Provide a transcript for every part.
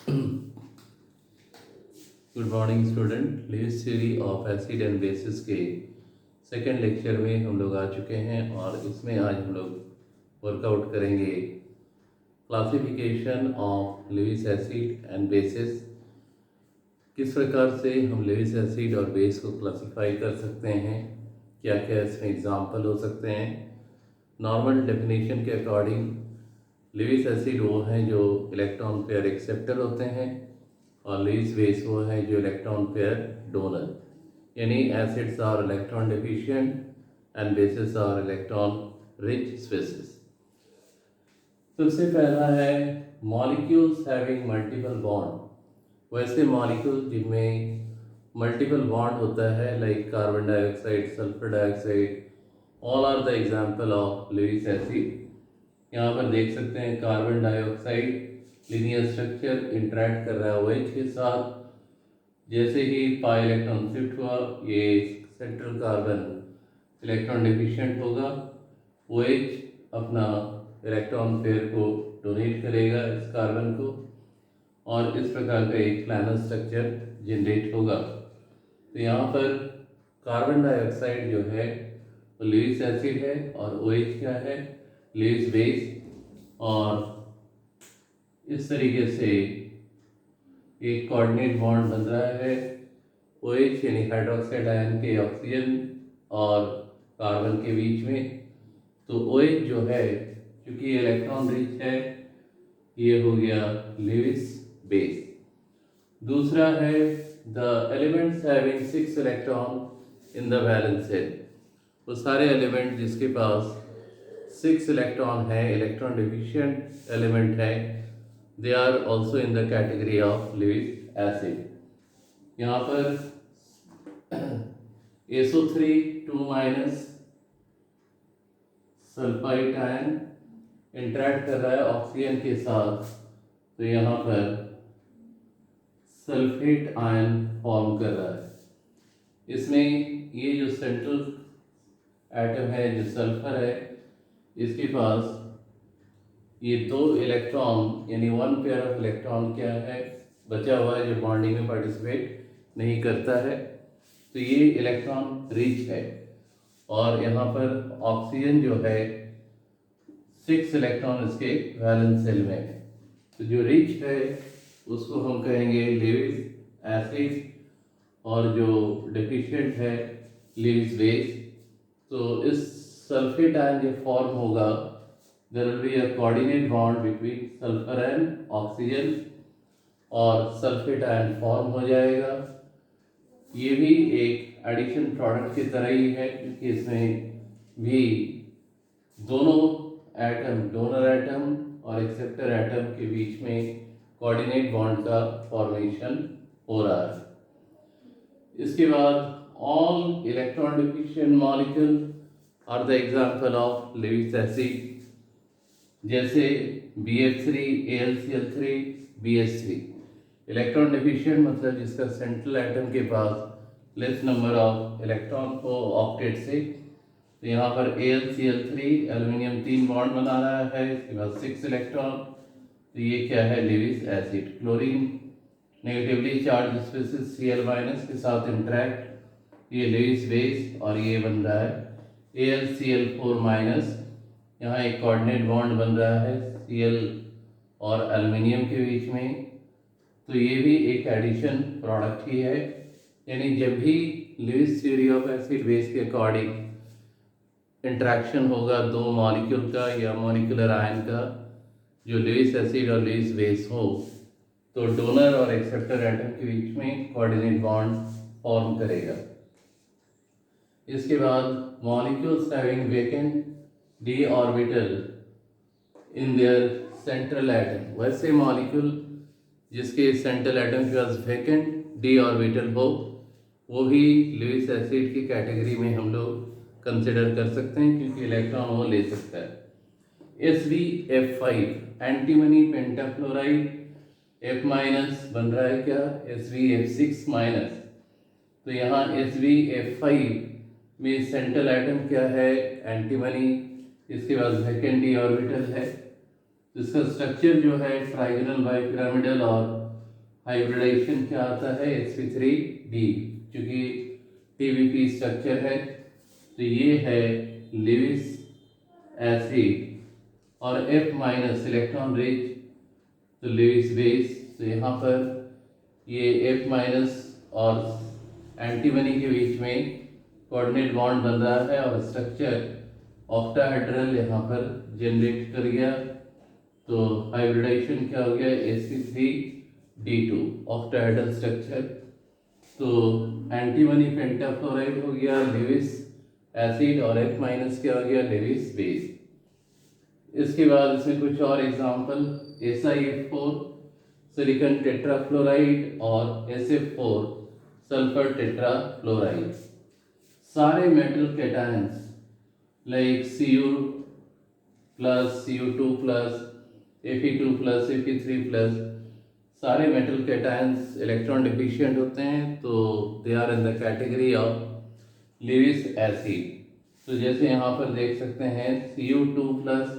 Good morning student. Lewis theory of acid and bases के second lecture में हम लोग आ चुके हैं और इसमें आज हम लोग वर्कआउट करेंगे classification of Lewis acid and bases. किस प्रकार से हम लिविस एसिड और बेस को क्लासिफाई कर सकते हैं, क्या क्या इसमें एग्जाम्पल हो सकते हैं। नॉर्मल डेफिनेशन के अकॉर्डिंग लिविस एसिड वो हैं जो इलेक्ट्रॉन पेयर एक्सेप्टर होते हैं और लिविस बेस वो है जो इलेक्ट्रॉन पेयर डोनर, यानी acids are electron deficient and bases are electron rich species. सबसे पहला है मॉलिक्यूल्स हैविंग मल्टीपल बॉन्ड। वैसे मॉलिक्यूल जिनमें मल्टीपल बॉन्ड होता है like carbon dioxide, sulphur dioxide, all are the example of Lewis acid. यहाँ पर देख सकते हैं carbon dioxide linear structure interact कर रहा है OH के साथ। जैसे ही पाई इलेक्ट्रॉन शिफ्ट हुआ ये सेंट्रल कार्बन इलेक्ट्रॉन डिफिशिएंट होगा, OH अपना इलेक्ट्रॉन पेयर को डोनेट करेगा इस कार्बन को और इस प्रकार का एक प्लानर स्ट्रक्चर जनरेट होगा। तो यहाँ पर कार्बन डाइऑक्साइड जो है वो लिविस एसिड है और OH क्या है, लिविस बेस। और इस तरीके से एक कोऑर्डिनेट बॉन्ड बन रहा है OH यानी हाइड्रोक्साइड आयन के ऑक्सीजन और कार्बन के बीच में। तो OH जो है क्योंकि इलेक्ट्रॉन रिच है, ये हो गया लिविस बेस। दूसरा है the elements having 6 electron in the valence shell. वो सारे एलिमेंट जिसके पास 6 इलेक्ट्रॉन है, इलेक्ट्रॉन डिफिशिएंट एलिमेंट है, they are also in the category of Lewis acid। यहाँ पर SO3 2 minus sulphide ion interact कर रहा है ऑक्सीजन के साथ, तो यहाँ पर सल्फेट आयन फॉर्म कर रहा है। इसमें ये जो सेंट्रल एटम है जो सल्फर है, इसके पास ये 2 इलेक्ट्रॉन यानी 1 पेयर ऑफ इलेक्ट्रॉन क्या है बचा हुआ है जो बॉन्डिंग में पार्टिसिपेट नहीं करता है, तो ये इलेक्ट्रॉन रिच है। और यहाँ पर ऑक्सीजन जो है 6 इलेक्ट्रॉन इसके वैलेंस शेल में है, तो जो रिच है उसको हम कहेंगे लिविस एसिड और जो डेफिशिएंट है लिविस बेस। तो इस सल्फेट आयन जो फॉर्म होगा, there will be a coordinate bond between sulfur and oxygen और सल्फेट आयन फॉर्म हो जाएगा। ये भी एक एडिशन प्रोडक्ट की तरह ही है क्योंकि इसमें भी दोनों एटम, डोनर एटम और एक्सेप्टर एटम के बीच में कोऑर्डिनेट बॉन्ड का फॉर्मेशन हो रहा है। इसके बाद all electron deficient molecule are the example of Lewis acid, जैसे BF3, AlCl3, BH3। Electron deficient मतलब जिसका सेंट्रल एटम के पास लेस नंबर ऑफ इलेक्ट्रॉन हो ऑक्टेट से। तो यहाँ पर AlCl3 एल्युमिनियम 3 बॉन्ड बना रहा है, इसके बाद 6 इलेक्ट्रॉन, तो ये क्या है Lewis acid. Chlorine negatively charge species Cl- के साथ इंटरेक्ट, ये लिविस बेस और ये बन रहा है AlCl4-। यहाँ एक कोऑर्डिनेट बॉन्ड बन रहा है Cl और एल्युमिनियम के बीच में, तो ये भी एक एडिशन प्रोडक्ट ही है। यानी जब भी Lewis theory of acid base के अकॉर्डिंग इंटरेक्शन होगा दो मॉलिक्यूल का या मॉलिक्यूलर आयन का, जो लिविस एसिड और लिविस बेस हो, तो डोनर और एक्सेप्टर एटम के बीच में कोऑर्डिनेट बॉन्ड फॉर्म करेगा। इसके बाद molecules having vacant d orbital in their central atom. वैसे मॉलिक्यूल जिसके सेंट्रल एटम के पास वेकेंट d ऑर्बिटल हो, वो भी लिविस एसिड की कैटेगरी में हम लोग कंसिडर कर सकते हैं क्योंकि इलेक्ट्रॉन वो ले सकता है। SbF5 एंटीमनी पेंटाफ्लोराइड, F- बन रहा है क्या SbF6-। तो यहाँ SbF5 में सेंट्रल एटम क्या है एंटीमनी, इसके बाद वेकेंट d ऑर्बिटल है। इसका स्ट्रक्चर जो है ट्राइगोनल बाइपिरामिडल और हाइब्रिडाइजेशन क्या आता है, sp3d, क्योंकि TBP स्ट्रक्चर है तो ये है लिविस एसिड, और F माइनस इलेक्ट्रॉन रिच तो लिविस बेस। तो यहाँ पर ये F माइनस और एंटीमनी के बीच में कोऑर्डिनेट बॉन्ड बन रहा है और स्ट्रक्चर ऑक्टाहेड्रल यहाँ पर जनरेट कर गया। तो हाइब्रिडाइजेशन क्या हो गया, sp3d2 ऑक्टाहेड्रल स्ट्रक्चर। तो एंटीमनी पेंटाफ्लोराइड हो गया लिविस एसिड और F माइनस क्या हो गया, लिविस बेस। इसके बाद इसमें कुछ और एग्जांपल, SiF4 सिलिकॉन टेट्राफ्लोराइड और SF4 सल्फर टेट्राफ्लोराइड। सारे metal cations like Cu plus Cu2 plus Fe2 plus Fe3 plus, सारे मेटल कैटायंस इलेक्ट्रॉन डिफिशिएंट होते हैं, तो they are in the category of Lewis acid. तो जैसे यहाँ पर देख सकते हैं Cu2 प्लस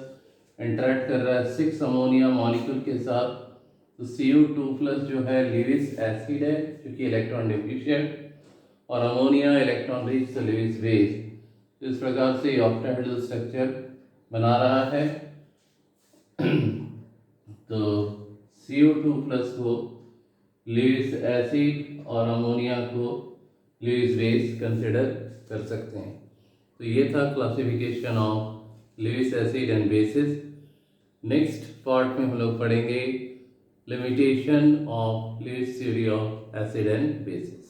इंटरेक्ट कर रहा है 6 अमोनिया मॉलिक्यूल के साथ, तो Cu2 प्लस जो है लिविस एसिड है क्योंकि इलेक्ट्रॉन डिफिशिएंट, और अमोनिया इलेक्ट्रॉन रिच तो लिविस बेस। तो इस प्रकार से ऑक्टाहेड्रल स्ट्रक्चर बना रहा है। तो Cu2 प्लस को लिविस एसिड और अमोनिया को लिविस बेस कंसिडर कर सकते हैं। तो ये था classification of Lewis acid and bases. Next part में हम लोग पढ़ेंगे limitation of Lewis theory of acid and bases.